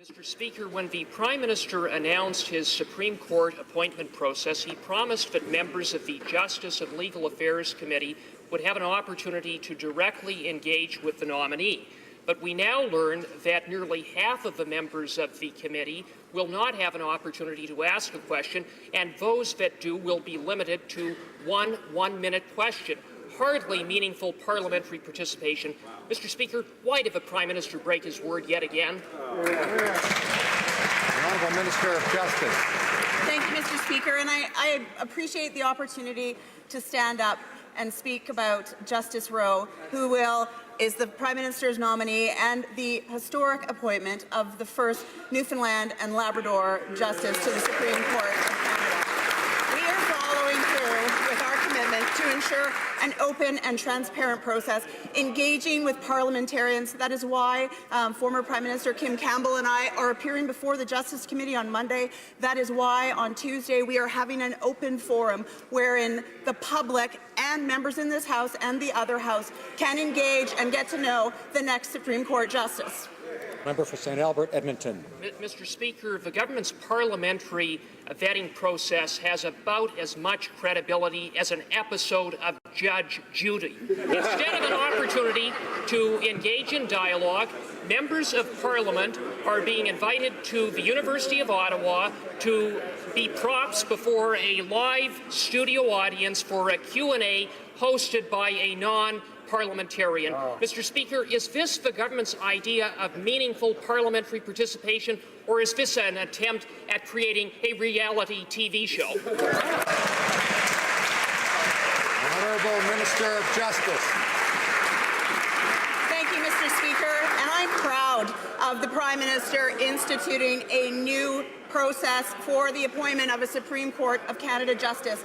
Mr. Speaker, when the Prime Minister announced his Supreme Court appointment process, he promised that members of the Justice and Legal Affairs Committee would have an opportunity to directly engage with the nominee. But we now learn that nearly half of the members of the committee will not have an opportunity to ask a question, and those that do will be limited to one one-minute question. Hardly meaningful parliamentary participation. Mr. Speaker, why did the Prime Minister break his word yet again? The Honourable Minister of Justice. Thank you, Mr. Speaker, and I appreciate the opportunity to stand up and speak about Justice Rowe, who is the Prime Minister's nominee and the historic appointment of the first Newfoundland and Labrador Justice to the Supreme Court of Canada. We are following through with our commitment to ensure an open and transparent process, engaging with parliamentarians. That is why former Prime Minister Kim Campbell and I are appearing before the Justice Committee on Monday. That is why on Tuesday we are having an open forum wherein the public and members in this House and the other House can engage and get to know the next Supreme Court Justice. Member for St. Albert, Edmonton. Mr. Speaker, the government's parliamentary vetting process has about as much credibility as an episode of Judge Judy. Instead of an opportunity to engage in dialogue, members of Parliament are being invited to the University of Ottawa to be props before a live studio audience for a Q&A hosted by a non-parliamentarian. Mr. Speaker, is this the government's idea of meaningful parliamentary participation, or is this an attempt at creating a reality TV show? Honourable Minister of Justice. Thank you, Mr. Speaker, and I'm proud of the Prime Minister instituting a new process for the appointment of a Supreme Court of Canada Justice,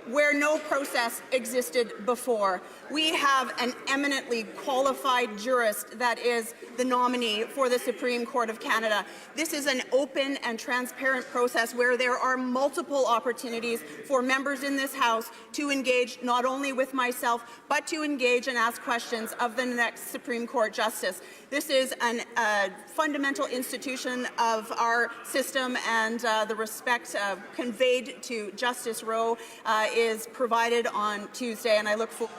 where no process existed before. We have an eminently qualified jurist that is the nominee for the Supreme Court of Canada. This is an open and transparent process where there are multiple opportunities for members in this House to engage not only with myself, but to engage and ask questions of the next Supreme Court Justice. This is a fundamental institution of our system, and the respect conveyed to Justice Rowe is provided on Tuesday, and I look forward.